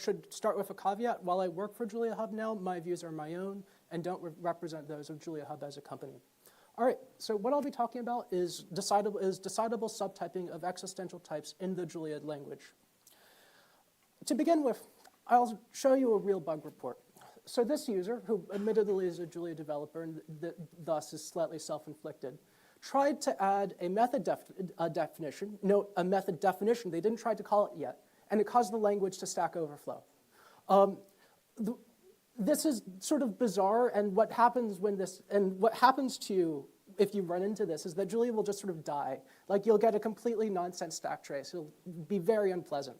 should start with a caveat. While I work for JuliaHub now, my views are my own and don't represent those of JuliaHub as a company. All right, so what I'll be talking about is decidable subtyping of existential types in the Julia language. To begin with, I'll show you a real bug report. So this user, who admittedly is a Julia developer and thus is slightly self-inflicted, tried to add a method definition. Note, a method definition. They didn't try to call it yet, and it caused the language to Stack Overflow. This is sort of bizarre, and what happens to you if you run into this is that Julia will just sort of die. Like, you'll get a completely nonsense stack trace. It'll be very unpleasant.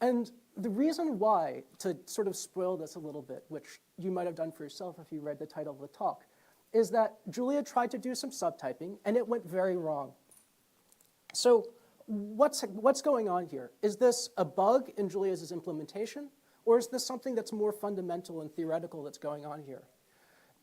And the reason why, to sort of spoil this a little bit, which you might have done for yourself if you read the title of the talk, is that Julia tried to do some subtyping, and it went very wrong. So what's going on here? Is this a bug in Julia's implementation, or is this something that's more fundamental and theoretical that's going on here?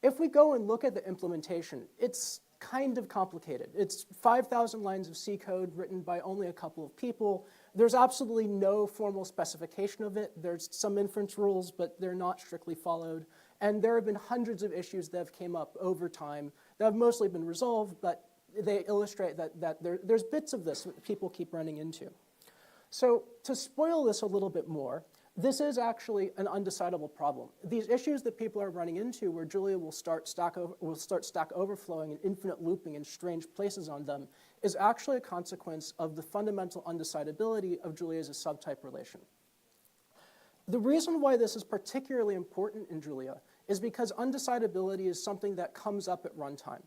If we go and look at the implementation, it's kind of complicated. It's 5,000 lines of C code written by only a couple of people. There's absolutely no formal specification of it. There's some inference rules, but they're not strictly followed. And there have been hundreds of issues that have came up over time that have mostly been resolved, but they illustrate that there's bits of this that people keep running into. So to spoil this a little bit more, this is actually an undecidable problem. These issues that people are running into where Julia will start stack overflowing and infinite looping in strange places on them is actually a consequence of the fundamental undecidability of Julia's subtype relation. The reason why this is particularly important in Julia is because undecidability is something that comes up at runtime.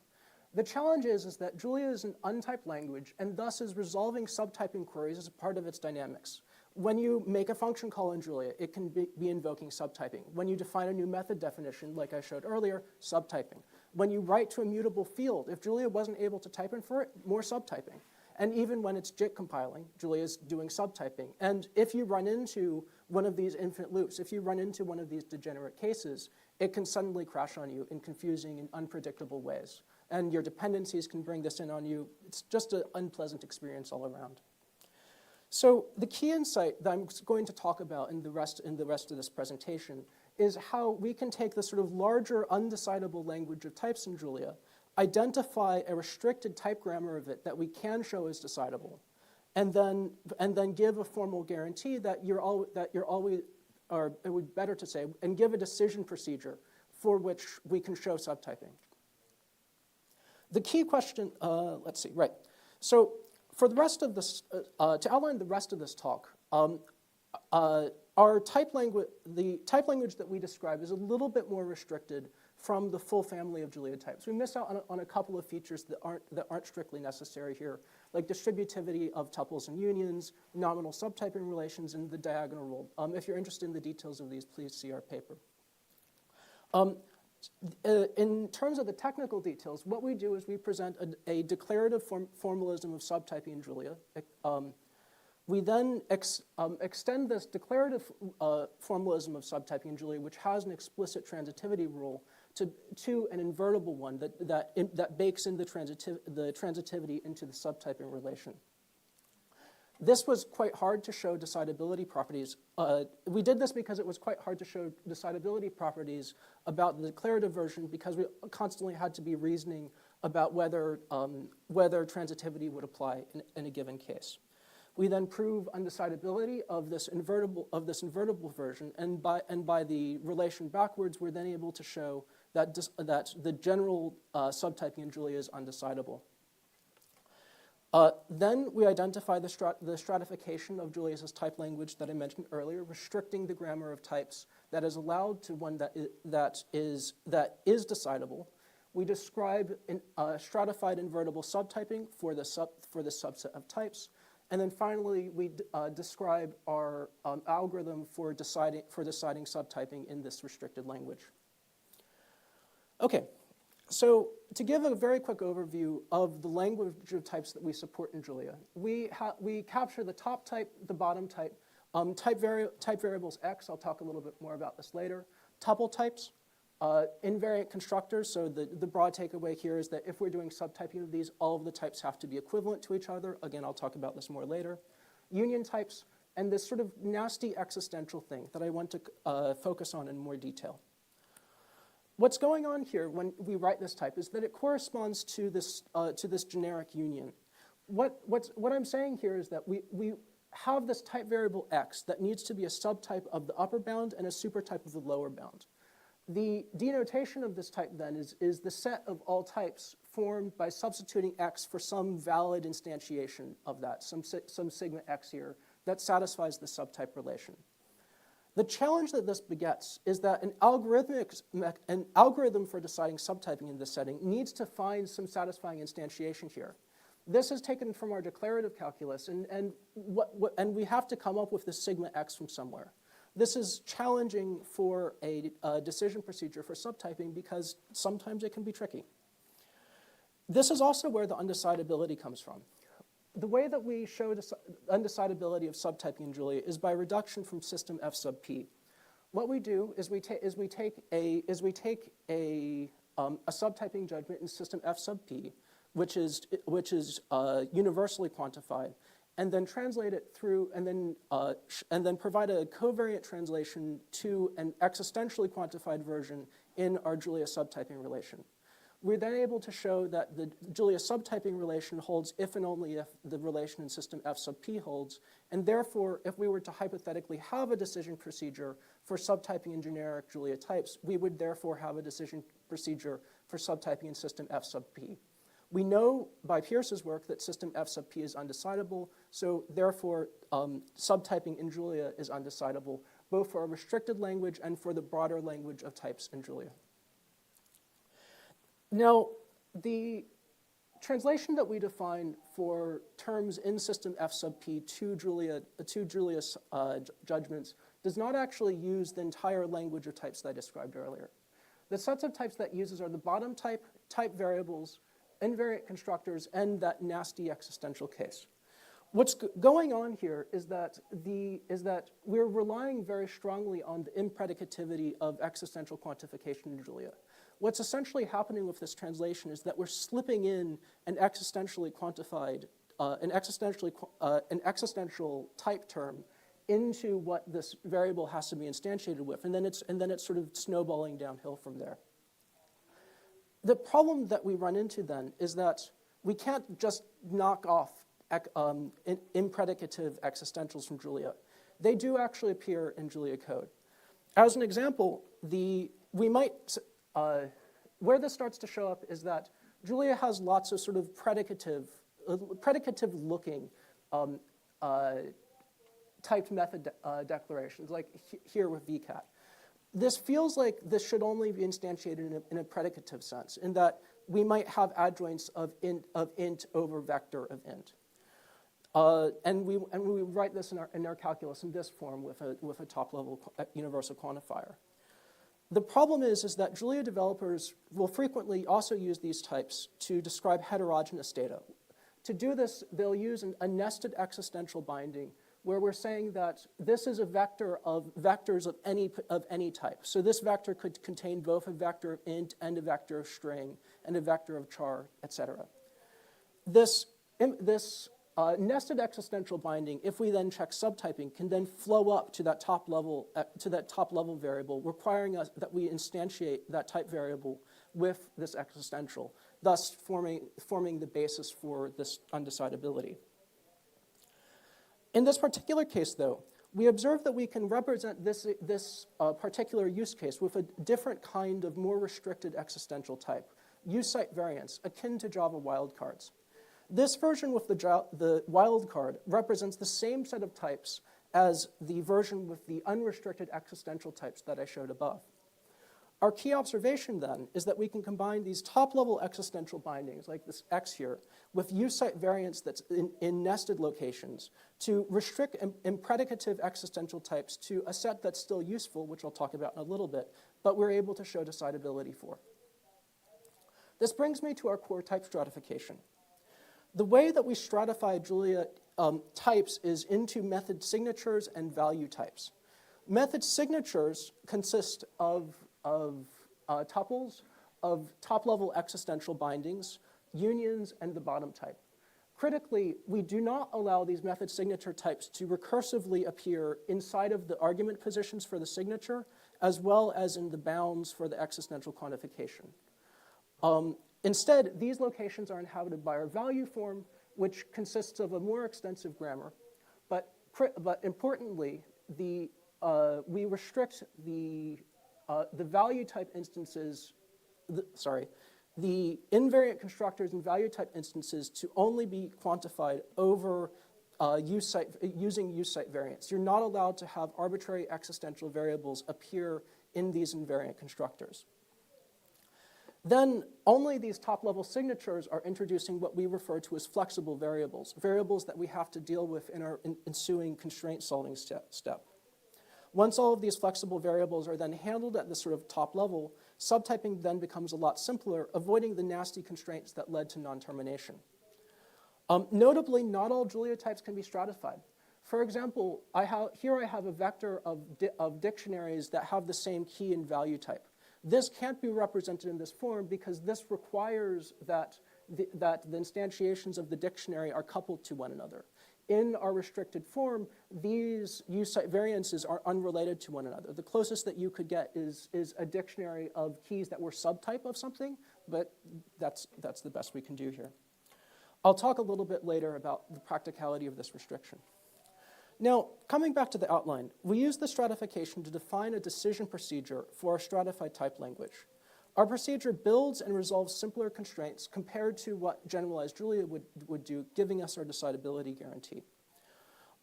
The challenge is that Julia is an untyped language and thus is resolving subtyping queries as a part of its dynamics. When you make a function call in Julia, it can be invoking subtyping. When you define a new method definition, like I showed earlier, subtyping. When you write to a mutable field, if Julia wasn't able to type in for it, more subtyping. And even when it's JIT compiling, Julia is doing subtyping. And if you run into one of these infinite loops, if you run into one of these degenerate cases, it can suddenly crash on you in confusing and unpredictable ways. And your dependencies can bring this in on you. It's just an unpleasant experience all around. So the key insight that I'm going to talk about in the rest of this presentation is how we can take the sort of larger undecidable language of types in Julia, identify a restricted type grammar of it that we can show as decidable, and then give a formal guarantee that you're always, or it would be better to say, and give a decision procedure for which we can show subtyping. The key question, let's see, right. So for the rest of this, to outline the rest of this talk, our type language, the type language that we describe is a little bit more restricted from the full family of Julia types. We missed out on a couple of features that aren't strictly necessary here, like distributivity of tuples and unions, nominal subtyping relations, and the diagonal rule. If you're interested in the details of these, please see our paper. In terms of the technical details, what we do is we present a declarative formalism of subtyping in Julia. We then extend this declarative formalism of subtyping in Julia, which has an explicit transitivity rule, to an invertible one that bakes in the transitivity into the subtyping relation. This was quite hard to show decidability properties. We did this because it was quite hard to show decidability properties about the declarative version because we constantly had to be reasoning about whether transitivity would apply in a given case. We then prove undecidability of this invertible version, and by the relation backwards, we're then able to show that the general subtyping in Julia is undecidable. Then we identify the stratification of Julia's type language that I mentioned earlier, restricting the grammar of types that is allowed to one that is decidable. We describe stratified invertible subtyping for the subset of types. And then finally, we describe our algorithm for deciding subtyping in this restricted language. Okay, so to give a very quick overview of the language of types that we support in Julia, we capture the top type, the bottom type, type variables X. I'll talk a little bit more about this later. Tuple types, invariant constructors. So the broad takeaway here is that if we're doing subtyping of these, all of the types have to be equivalent to each other. Again, I'll talk about this more later. Union types, and this sort of nasty existential thing that I want to focus on in more detail. What's going on here when we write this type is that it corresponds to this generic union. What I'm saying here is that we have this type variable x that needs to be a subtype of the upper bound and a supertype of the lower bound. The denotation of this type then is the set of all types formed by substituting x for some valid instantiation of that, some sigma x here that satisfies the subtype relation. The challenge that this begets is that an algorithm for deciding subtyping in this setting needs to find some satisfying instantiation here. This is taken from our declarative calculus, and we have to come up with this sigma x from somewhere. This is challenging for a decision procedure for subtyping because sometimes it can be tricky. This is also where the undecidability comes from. The way that we show the undecidability of subtyping in Julia is by reduction from system f sub p. What we do is we take a subtyping judgment in system f sub p, which is universally quantified, and then translate it through, and then provide a covariant translation to an existentially quantified version in our Julia subtyping relation. We're then able to show that the Julia subtyping relation holds if and only if the relation in system f sub p holds, and therefore, if we were to hypothetically have a decision procedure for subtyping in generic Julia types, we would therefore have a decision procedure for subtyping in system f sub p. We know by Pierce's work that system f sub p is undecidable, so therefore subtyping in Julia is undecidable, both for a restricted language and for the broader language of types in Julia. Now, the translation that we define for terms in system f sub p to Julia's judgments does not actually use the entire language of types that I described earlier. The sets of types that it uses are the bottom type, type variables, invariant constructors, and that nasty existential case. What's going on here is that we're relying very strongly on the impredicativity of existential quantification in Julia. What's essentially happening with this translation is that we're slipping in an existentially quantified, an existential type term into what this variable has to be instantiated with, and then it's sort of snowballing downhill from there. The problem that we run into then is that we can't just knock off impredicative existentials from Julia. They do actually appear in Julia code. As an example, where this starts to show up is that Julia has lots of sort of predicative-looking typed method declarations, like here with VCAT. This feels like this should only be instantiated in a predicative sense, in that we might have adjoints of int over vector of int. And we write this in our calculus in this form with a top-level universal quantifier. The problem is that Julia developers will frequently also use these types to describe heterogeneous data. To do this, they'll use a nested existential binding where we're saying that this is a vector of vectors of any type. So this vector could contain both a vector of int and a vector of string and a vector of char, etc. This nested existential binding, if we then check subtyping, can then flow up to that top level variable, requiring us that we instantiate that type variable with this existential, thus forming the basis for this undecidability. In this particular case, though, we observe that we can represent this particular use case with a different kind of more restricted existential type, use site variants, akin to Java wildcards. This version with the wildcard represents the same set of types as the version with the unrestricted existential types that I showed above. Our key observation then is that we can combine these top-level existential bindings, like this X here, with use site variants that's in nested locations to restrict impredicative existential types to a set that's still useful, which I'll talk about in a little bit, but we're able to show decidability for. This brings me to our core type stratification. The way that we stratify Julia types is into method signatures and value types. Method signatures consist of tuples, of top-level existential bindings, unions, and the bottom type. Critically, we do not allow these method signature types to recursively appear inside of the argument positions for the signature, as well as in the bounds for the existential quantification. Instead, these locations are inhabited by our value form, which consists of a more extensive grammar. But importantly, we restrict the value type instances, the invariant constructors and value type instances to only be quantified over using use site variants. You're not allowed to have arbitrary existential variables appear in these invariant constructors. Then only these top-level signatures are introducing what we refer to as flexible variables, variables that we have to deal with in our ensuing constraint solving step. Once all of these flexible variables are then handled at this sort of top level, subtyping then becomes a lot simpler, avoiding the nasty constraints that led to non-termination. Notably, not all Julia types can be stratified. For example, here I have a vector of dictionaries that have the same key and value type. This can't be represented in this form because this requires that the instantiations of the dictionary are coupled to one another. In our restricted form, these use site variances are unrelated to one another. The closest that you could get is a dictionary of keys that were subtype of something, but that's the best we can do here. I'll talk a little bit later about the practicality of this restriction. Now, coming back to the outline, we use the stratification to define a decision procedure for our stratified type language. Our procedure builds and resolves simpler constraints compared to what generalized Julia would do, giving us our decidability guarantee.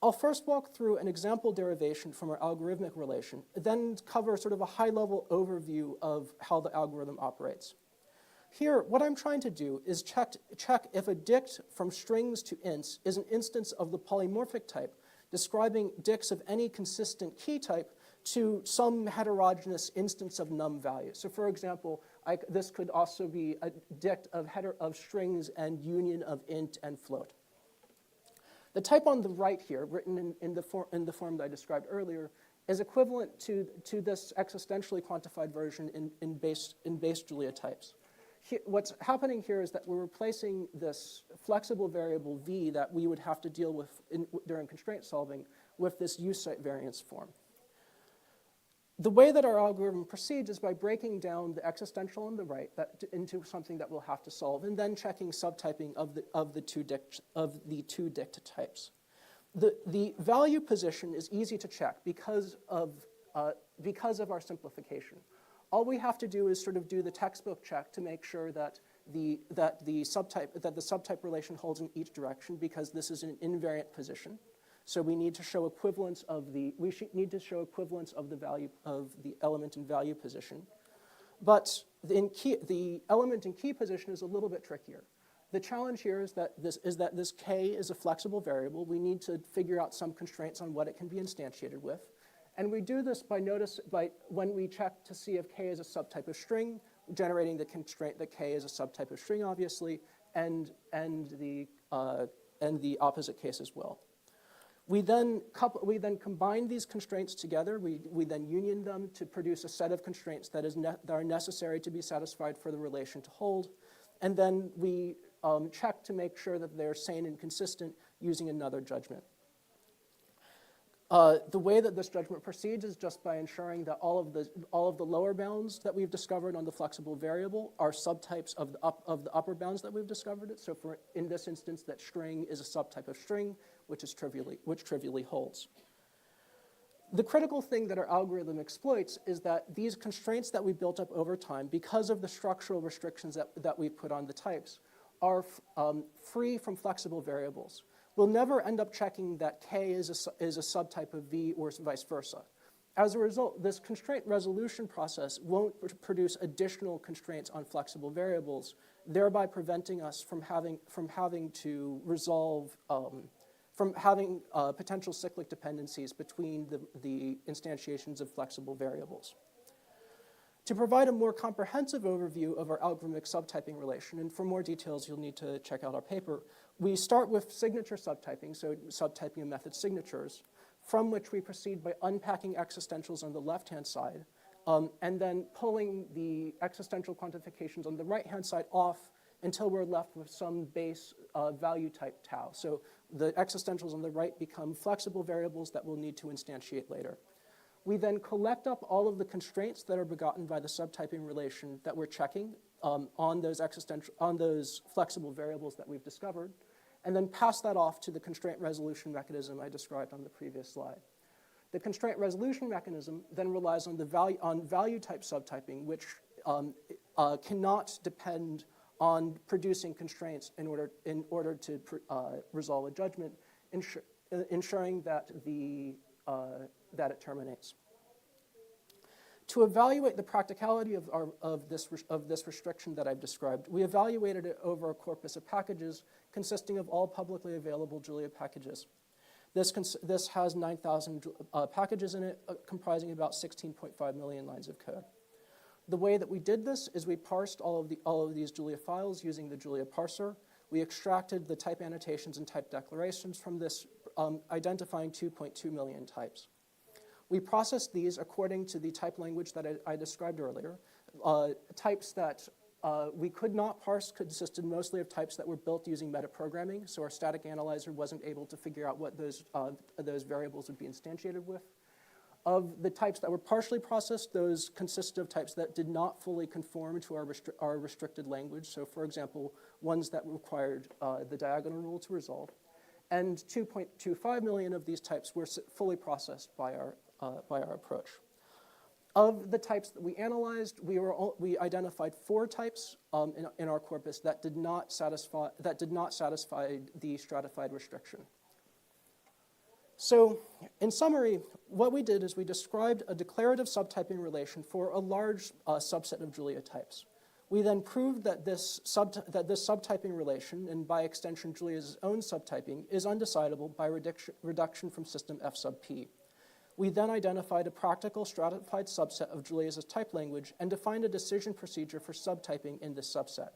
I'll first walk through an example derivation from our algorithmic relation, then cover sort of a high-level overview of how the algorithm operates. Here, what I'm trying to do is check if a dict from strings to ints is an instance of the polymorphic type, describing dicts of any consistent key type to some heterogeneous instance of num value. So for example, this could also be a dict of strings and union of int and float. The type on the right here, written in the form that I described earlier, is equivalent to this existentially quantified version in base Julia types. What's happening here is that we're replacing this flexible variable v that we would have to deal with during constraint solving with this use site variance form. The way that our algorithm proceeds is by breaking down the existential on the right into something that we'll have to solve, and then checking subtyping of the two dict types. The value position is easy to check because of our simplification. All we have to do is sort of do the textbook check to make sure that the subtype relation holds in each direction, because this is an invariant position. So we need to show equivalence of the value of the element in value position. But the element in key position is a little bit trickier. The challenge here is that this k is a flexible variable. We need to figure out some constraints on what it can be instantiated with. And we do this by when we check to see if k is a subtype of string, generating the constraint that k is a subtype of string, obviously, and the opposite case as well. We then combine these constraints together. We then union them to produce a set of constraints that are necessary to be satisfied for the relation to hold. And then we check to make sure that they're sane and consistent using another judgment. The way that this judgment proceeds is just by ensuring that all of the lower bounds that we've discovered on the flexible variable are subtypes of the upper bounds that we've discovered. So in this instance, that string is a subtype of string, which trivially holds. The critical thing that our algorithm exploits is that these constraints that we built up over time, because of the structural restrictions that we put on the types, are free from flexible variables. We'll never end up checking that k is a subtype of v or vice versa. As a result, this constraint resolution process won't produce additional constraints on flexible variables, thereby preventing us from having potential cyclic dependencies between the instantiations of flexible variables. To provide a more comprehensive overview of our algorithmic subtyping relation, and for more details, you'll need to check out our paper, we start with signature subtyping, so subtyping of method signatures, from which we proceed by unpacking existentials on the left-hand side, and then pulling the existential quantifications on the right-hand side off until we're left with some base value type tau. So the existentials on the right become flexible variables that we'll need to instantiate later. We then collect up all of the constraints that are begotten by the subtyping relation that we're checking on those flexible variables that we've discovered, and then pass that off to the constraint resolution mechanism I described on the previous slide. The constraint resolution mechanism then relies on value type subtyping, which cannot depend on producing constraints in order to resolve a judgment, ensuring that it terminates. To evaluate the practicality of this restriction that I've described, we evaluated it over a corpus of packages consisting of all publicly available Julia packages. This has 9,000 packages in it, comprising about 16.5 million lines of code. The way that we did this is we parsed all of these Julia files using the Julia parser. We extracted the type annotations and type declarations from this, identifying 2.2 million types. We processed these according to the type language that I described earlier. Types that we could not parse consisted mostly of types that were built using metaprogramming, so our static analyzer wasn't able to figure out what those variables would be instantiated with. Of the types that were partially processed, those consisted of types that did not fully conform to our restricted language, so for example, ones that required the diagonal rule to resolve. And 2.25 million of these types were fully processed by our approach. Of the types that we analyzed, we identified 4 types in our corpus that did not satisfy the stratified restriction. So, in summary, what we did is we described a declarative subtyping relation for a large subset of Julia types. We then proved that this subtyping relation, and by extension Julia's own subtyping, is undecidable by reduction from system F sub p. We then identified a practical stratified subset of Julia's type language and defined a decision procedure for subtyping in this subset.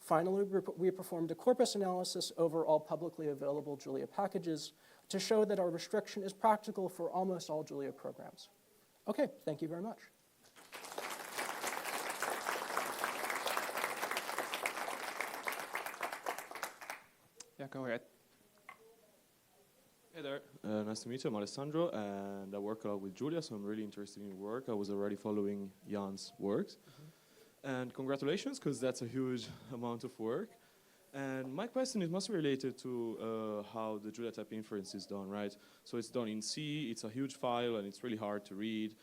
Finally, we performed a corpus analysis over all publicly available Julia packages to show that our restriction is practical for almost all Julia programs. Okay, thank you very much. Yeah, go ahead. Hey there, nice to meet you. I'm Alessandro, and I work a lot with Julia, so I'm really interested in your work. I was already following Jan's works. And congratulations, because that's a huge amount of work. And my question is mostly related to how the Julia type inference is done, right? So it's done in C, it's a huge file, and it's really hard to read.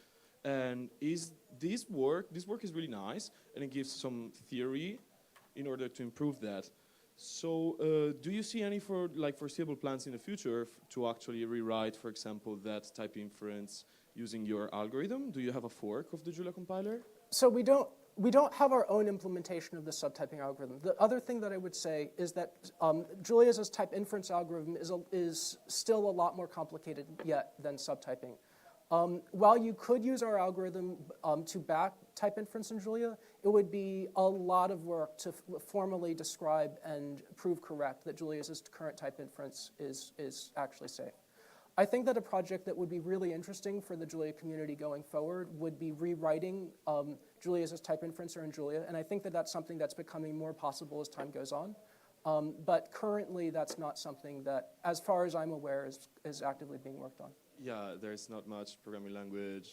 And this work is really nice, and it gives some theory in order to improve that. So do you see any foreseeable plans in the future to actually rewrite, for example, that type inference using your algorithm? Do you have a fork of the Julia compiler? So we don't have our own implementation of the subtyping algorithm. The other thing that I would say is that Julia's type inference algorithm is still a lot more complicated yet than subtyping. While you could use our algorithm to back type inference in Julia, it would be a lot of work to formally describe and prove correct that Julia's current type inference is actually safe. I think that a project that would be really interesting for the Julia community going forward would be rewriting Julia's type inferencer in Julia, and I think that that's something that's becoming more possible as time goes on. But currently, that's not something that, as far as I'm aware, is actively being worked on. Yeah, there's not much programming language,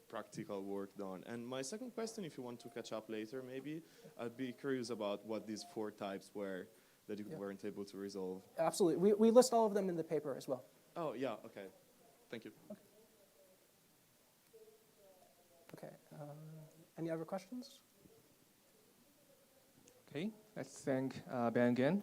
practical work done. And my second question, if you want to catch up later, maybe, I'd be curious about what these 4 types were that you weren't able to resolve. Absolutely. We list all of them in the paper as well. Oh, yeah, okay. Thank you. Okay. Any other questions? Okay, let's thank Ben again.